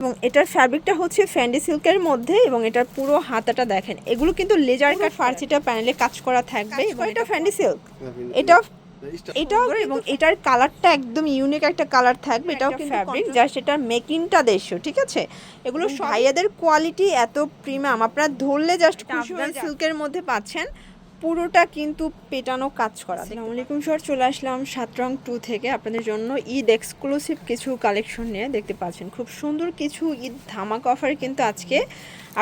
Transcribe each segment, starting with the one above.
এবং এটার ফ্যাব্রিকটা হচ্ছে ফ্যান্ডি সিল্কের মধ্যে এবং এটার পুরো হাতাটা দেখেন, এগুলো কিন্তু লেজার কাট ফার্সিটা প্যানেলে কাজ করা থাকবে এবং এটা ফ্যান্ডি সিল্ক, এটাও এবং এটার কালারটা একদম ইউনিক একটা কালার থাকবে। এটাও কিন্তু ফ্যাব্রিক, জাস্ট এটার মেকিংটা দেশীয়, ঠিক আছে। এগুলো ভাইয়াদের কোয়ালিটি এত প্রিমিয়াম, আপনারা ধরলে জাস্ট খুশি হয়ে সিল্কের মধ্যে পাচ্ছেন, পুরোটা কিন্তু পেটানো কাজ করা। আসসালামু আলাইকুম স্যার, চলে আসলাম 7 রং 2 থেকে আপনাদের জন্য ঈদ এক্সক্লুসিভ কিছু কালেকশন নিয়ে। দেখতে পাচ্ছেন খুব সুন্দর কিছু ঈদ ধামাকা অফার কিন্তু আজকে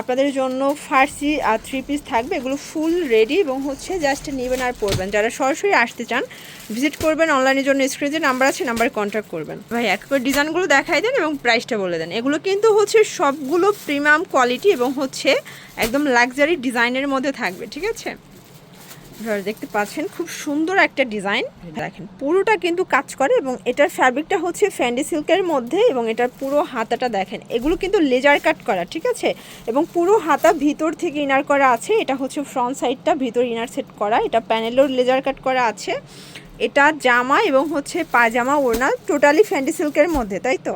আপনাদের জন্য ফার্সি আর 3 পিস থাকবে। এগুলো ফুল রেডি এবং হচ্ছে জাস্ট নেবেন আর পরবেন। যারা সরাসরি আসতে চান ভিজিট করবেন, অনলাইনের জন্য স্ক্রিনে নাম্বার আছে, নাম্বারে কন্ট্যাক্ট করবেন। ভাই একবার ডিজাইনগুলো দেখাই দেন এবং প্রাইসটা বলে দেন। এগুলো কিন্তু হচ্ছে সবগুলো প্রিমিয়াম কোয়ালিটি এবং হচ্ছে একদম লাক্সারি ডিজাইনের মধ্যে থাকবে, ঠিক আছে। দেখতে পাচ্ছেন খুব সুন্দর একটা ডিজাইন, দেখেন পুরোটা কিন্তু কাজ করে এবং এটার ফ্যাব্রিকটা হচ্ছে ফ্যান্ডি সিল্কের মধ্যে এবং এটার পুরো হাতাটা দেখেন, এগুলো কিন্তু লেজার কাট করা, ঠিক আছে। এবং পুরো হাতা ভিতর থেকে ইনার করা আছে। এটা হচ্ছে ফ্রন্ট সাইডটা, ভিতর ইনার সেট করা। এটা প্যানেলও লেজার কাট করা আছে। এটা জামা এবং হচ্ছে পায়জামা ওড়না টোটালি ফ্যান্ডি সিল্কের মধ্যে, তাই তো।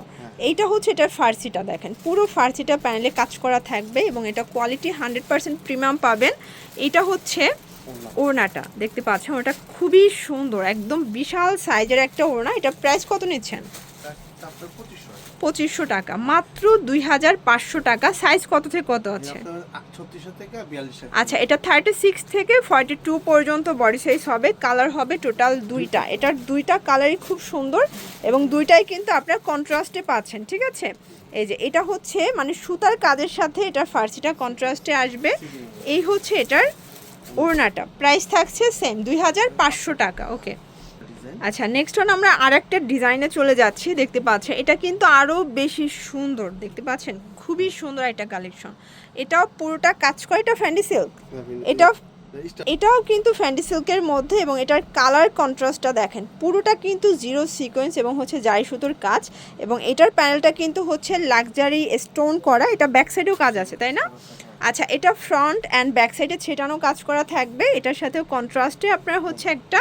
এইটা হচ্ছে এটার ফার্সিটা দেখেন, পুরো ফার্সিটা প্যানেলে কাজ করা থাকবে এবং এটা কোয়ালিটি 100% প্রিমিয়াম পাবেন। এটা হচ্ছে ওড়নাটা দেখতে পাচ্ছেন, ওটা খুবই সুন্দর, একদম বিশাল সাইজের একটা ওড়না। এটা প্রাইস কত নিচ্ছেন? 2500 টাকা, মাত্র 2500 টাকা। সাইজ কত থেকে কত আছে? আচ্ছা, এটা 36 থেকে 42 পর্যন্ত বডি সাইজ হবে। কালার হবে টোটাল দুইটা, এটার দুইটা কালারই খুব সুন্দর এবং দুইটাই কিন্তু আপনার কন্ট্রাস্টে পাচ্ছেন, ঠিক আছে। এই যে এটা হচ্ছে মানে সুতার কাজের সাথে এটা ফার্সিটা কন্ট্রাস্টে আসবে। এই হচ্ছে এটার ওড়নাটা, প্রাইস থাকছে সেম 2500 টাকা। ওকে, আচ্ছা নেক্সট ওয়ান আমরা আরেকটা ডিজাইনে চলে যাচ্ছি। দেখতে পাচ্ছেন এটা কিন্তু আরও বেশি সুন্দর, দেখতে পাচ্ছেন খুবই সুন্দর একটা কালেকশন। এটাও পুরোটা কাজ করে, এটা ফ্যান্ডি সিল্ক, এটাও কিন্তু ফ্যান্ডি সিল্কের মধ্যে এবং এটার কালার কন্ট্রাস্টটা দেখেন, পুরোটা কিন্তু জিরো সিকোয়েন্স এবং হচ্ছে জারি সুতোর কাজ এবং এটার প্যানেলটা কিন্তু হচ্ছে লাক্সারি স্টোন করা। এটা ব্যাক সাইডেও কাজ আছে, তাই না? আচ্ছা, এটা ফ্রন্ট অ্যান্ড ব্যাক সাইডে ছেটানো কাজ করা থাকবে। এটার সাথেও কন্ট্রাস্টে আপনারা হচ্ছে একটা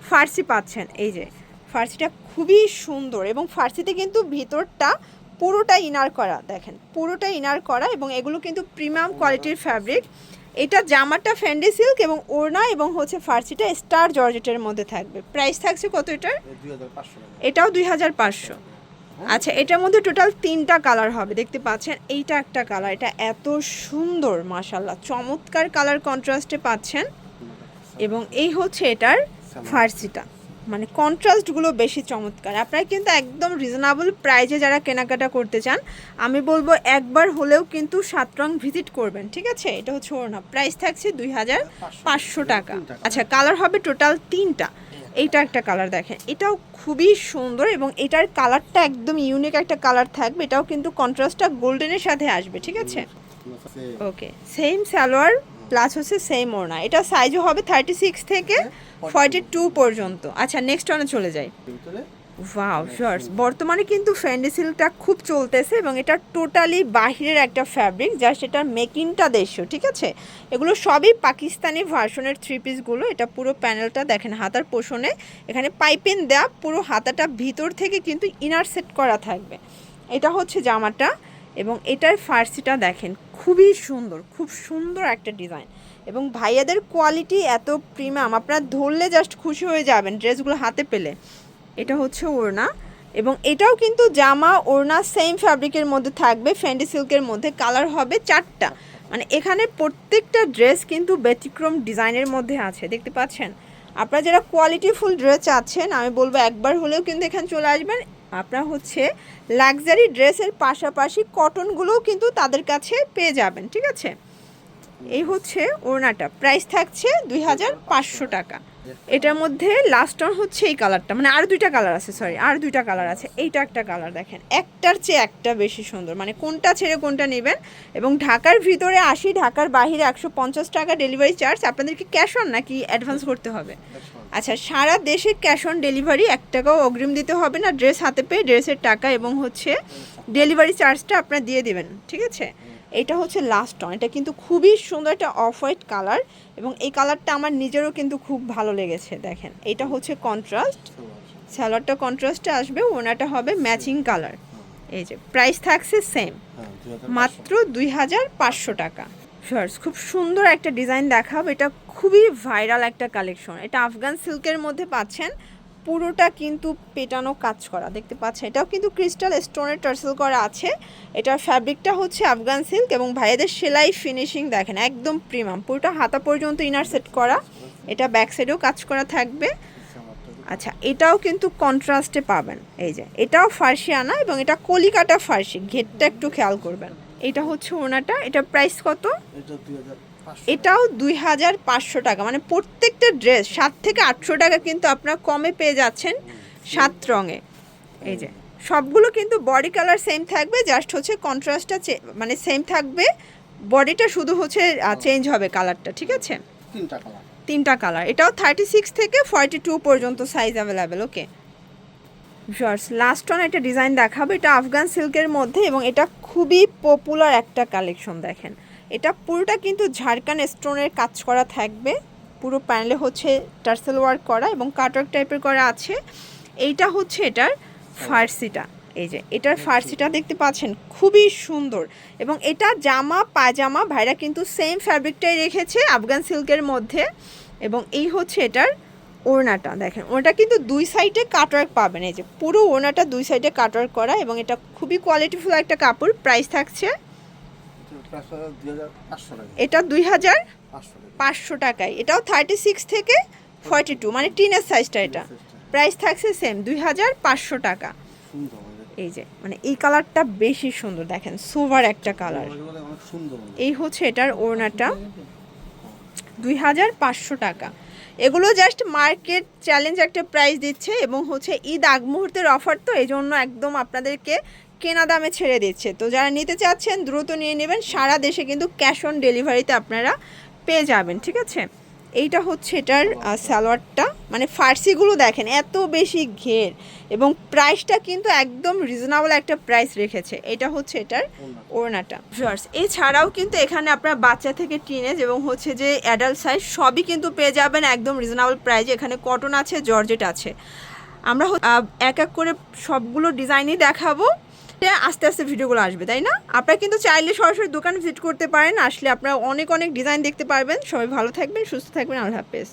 ফার্সি পাচ্ছেন। এই যে ফার্সিটা খুবই সুন্দর এবং ফার্সিতে কিন্তু ভিতরটা পুরোটা ইনার করা, দেখেন পুরোটা ইনার করা এবং এগুলো কিন্তু প্রিমিয়াম কোয়ালিটির ফ্যাব্রিক। এটা জামাটা ফ্যান্ডি সিল্ক এবং ওড়না এবং হচ্ছে ফার্সিটা স্টার জর্জেটের মধ্যে থাকবে। প্রাইস থাকছে কত এটার? এটাও 2500। আচ্ছা, এটার মধ্যে টোটাল 3টা কালার হবে, দেখতে পাচ্ছেন। এইটা একটা কালার, এটা এত সুন্দর মাশাআল্লাহ, চমৎকার কালার কন্ট্রাস্টে পাচ্ছেন। এবং এই হচ্ছে এটার ফার্সিটা, মানে কন্ট্রাস্টগুলো বেশি চমৎকার। আপনারা কিন্তু একদম রিজনেবল প্রাইজে যারা কেনাকাটা করতে চান, আমি বলবো একবার হলেও কিন্তু 7 রং ভিজিট করবেন, ঠিক আছে। এটা হচ্ছে ওড়না, প্রাইস থাকছে 2500 টাকা। আচ্ছা, কালার হবে টোটাল 3টা। এইটা একটা কালার দেখেন, এটাও খুবই সুন্দর এবং এটার কালারটা একদম ইউনিক একটা কালার থাকবে। এটাও কিন্তু কন্ট্রাস্টটা গোল্ডেনের সাথে আসবে, ঠিক আছে। ওকে, সেম সালোয়ার প্লাস হচ্ছে সেম ওড়না। এটা সাইজও হবে 36 থেকে 42 পর্যন্ত। আচ্ছা, নেক্সট ওয়ানে চলে যাই। ওয়াও শর্টস, বর্তমানে কিন্তু ফ্যান্ডি সিল্কটা খুব চলতেছে এবং এটা টোটালি বাহিরের একটা ফ্যাব্রিক, জাস্ট এটার মেকিংটা দেশীয়, ঠিক আছে। এগুলো সবই পাকিস্তানি ভার্সনের 3 পিসগুলো। এটা পুরো প্যানেলটা দেখেন, হাতার পোষণে এখানে পাইপিং দেওয়া, পুরো হাতাটা ভিতর থেকে কিন্তু ইনার সেট করা থাকবে। এটা হচ্ছে জামাটা এবং এটার ফার্সিটা দেখেন, খুবই সুন্দর, খুব সুন্দর একটা ডিজাইন এবং ভাইয়াদের কোয়ালিটি এত প্রিমিয়াম, আপনারা ধরলে জাস্ট খুশি হয়ে যাবেন ড্রেসগুলো হাতে পেলে। এটা হচ্ছে ওড়না এবং এটাও কিন্তু জামা ওড়না সেম ফ্যাব্রিকের মধ্যে থাকবে, ফ্যান্ডি সিল্কের মধ্যে। কালার হবে 4টা, মানে এখানে প্রত্যেকটা ড্রেস কিন্তু ব্যতিক্রম ডিজাইনের মধ্যে আছে, দেখতে পাচ্ছেন। আপনারা যারা কোয়ালিটিফুল ড্রেস চাচ্ছেন, আমি বলবো একবার হলেও কিন্তু এখানে চলে আসবেন। আপনারা হচ্ছে লাক্সারি ড্রেসের পাশাপাশি কটনগুলোও কিন্তু তাদের কাছে পেয়ে যাবেন, ঠিক আছে। এই হচ্ছে ওড়নাটা, প্রাইস থাকছে 2500 টাকা। এটার মধ্যে লাস্ট অন হচ্ছে এই কালারটা, মানে আর 2টা কালার আছে, সরি আর 2টা কালার আছে। এইটা একটা কালার দেখেন, একটার চেয়ে একটা বেশি সুন্দর, মানে কোনটা ছেড়ে কোনটা নেবেন। এবং ঢাকার ভিতরে 80, ঢাকার বাইরে 150 টাকা ডেলিভারি চার্জ। আপনাদেরকে ক্যাশ অন নাকি অ্যাডভান্স করতে হবে? আচ্ছা, সারা দেশে ক্যাশ অন ডেলিভারি, 1 টাকাও অগ্রিম দিতে হবে না। ড্রেস হাতে পেয়ে ড্রেসের টাকা এবং হচ্ছে ডেলিভারি চার্জটা আপনারা দিয়ে দেবেন, ঠিক আছে। এটা হচ্ছে লাস্ট অন, এটা কিন্তু খুবই সুন্দর একটা অফ হোয়াইট কালার এবং এই কালারটা আমার নিজেরও কিন্তু খুব ভালো লেগেছে। দেখেন, এটা হচ্ছে কন্ট্রাস্ট, সালোয়ারটা কন্ট্রাস্টে আসবে, ওড়নাটা হবে ম্যাচিং কালার। এই যে প্রাইস থাকছে সেম, হ্যাঁ, 2500 মাত্র 2500 টাকা। শর্টস খুব সুন্দর একটা ডিজাইন দেখাবো, এটা খুবই ভাইরাল একটা কালেকশন। এটা আফগান সিল্কের মধ্যে পাচ্ছেন, পুরোটা কিন্তু পেটানো কাজ করা দেখতে পাচ্ছেন। এটাও কিন্তু ক্রিস্টাল স্টোনের টার্সেল করা আছে। এটার ফ্যাব্রিকটা হচ্ছে আফগান সিল্ক এবং ভাইয়াদের সেলাই ফিনিশিং দেখেন একদম প্রিমিয়াম, পুরোটা হাতা পর্যন্ত ইনার সেট করা। এটা ব্যাক সাইডেও কাজ করা থাকবে। আচ্ছা, এটাও কিন্তু কন্ট্রাস্টে পাবেন, এই যে এটাও ফার্সিয়ানা এবং এটা কলিকাটা ফার্সি, ঘেরটা একটু খেয়াল করবেন। এটা হচ্ছে ওনাটা, এটার প্রাইস কত? এটাও 2500 টাকা। মানে প্রত্যেকটা ড্রেস 7 থেকে 800 টাকা কিন্তু আপনারা কমে পেয়ে যাচ্ছেন 7 রঙে। এই যে সবগুলো কিন্তু বডি কালার সেম থাকবে, জাস্ট হচ্ছে কন্ট্রাস্টটা মানে সেম থাকবে, বডিটা শুধু হচ্ছে চেঞ্জ হবে কালারটা, ঠিক আছে? তিনটা কালার। এটাও 36 থেকে 42 পর্যন্ত size available. Okay viewers, last one একটা ডিজাইন দেখাবো, এটা আফগান সিল্কের মধ্যে এবং এটা খুবই পপুলার একটা কালেকশন। দেখেন এটা পুরোটা কিন্তু ঝাড়খান স্টোনের কাজ করা থাকবে, পুরো প্যানেলে হচ্ছে টার্সেল ওয়ার্ক করা এবং কাটওয়ার্ক টাইপের করা আছে। এইটা হচ্ছে এটার ফার্সিটা, এই যে এটার ফার্সিটা দেখতে পাচ্ছেন খুবই সুন্দর। এবং এটা জামা পায়জামা ভাইরা কিন্তু সেম ফ্যাব্রিকটাই রেখেছে আফগান সিল্কের মধ্যে। এবং এই হচ্ছে এটার ওড়নাটা, দেখেন ওটা কিন্তু দুই সাইডে কাটওয়ার্ক পাবেন, এই যে পুরো ওড়নাটা দুই সাইডে কাটওয়ার্ক করা এবং এটা খুবই কোয়ালিটিফুল একটা কাপড়। প্রাইস থাকছে এটা 2500 টাকায়। এটাও 36 থেকে 42 মানে টিনের সাইজটা। এটা প্রাইস থাকছে সেম 2500 টাকা। এই যে মানে এই কালারটা বেশি সুন্দর, দেখেন সোভার একটা কালার। এই হচ্ছে এটার ওড়নাটা, 2500 টাকা। এগুলো জাস্ট মার্কেট চ্যালেঞ্জ একটা প্রাইস দিচ্ছে এবং হচ্ছে ঈদ আগ মুহূর্তের অফার, তো এই জন্য একদম আপনাদেরকে কেনা দামে ছেড়ে দিচ্ছে। তো যারা নিতে চাচ্ছেন দ্রুত নিয়ে নেবেন, সারা দেশে কিন্তু ক্যাশ অন ডেলিভারিতে আপনারা পেয়ে যাবেন, ঠিক আছে? এইটা হচ্ছে এটার সালোয়ারটা, মানে ফার্সিগুলো দেখেন এত বেশি ঘের এবং প্রাইসটা কিন্তু একদম রিজনেবল একটা প্রাইস রেখেছে। এটা হচ্ছে এটার ওড়নাটা। ভিউয়ার্স, এছাড়াও কিন্তু এখানে আপনার বাচ্চা থেকে টিনেজ এবং হচ্ছে যে অ্যাডাল্ট সাইজ সবই কিন্তু পেয়ে যাবেন একদম রিজনেবল প্রাইসে। এখানে কটন আছে, জর্জেট আছে। আমরা এক এক করে সবগুলো ডিজাইনই দেখাবো, আস্তে আস্তে ভিডিওগুলো আসবে, তাই না? আপনারা কিন্তু চাইলে সরাসরি দোকান ভিজিট করতে পারেন, আসলে আপনারা অনেক অনেক ডিজাইন দেখতে পারবেন। সবাই ভালো থাকবেন, সুস্থ থাকবেন, আল্লাহ হাফেজ।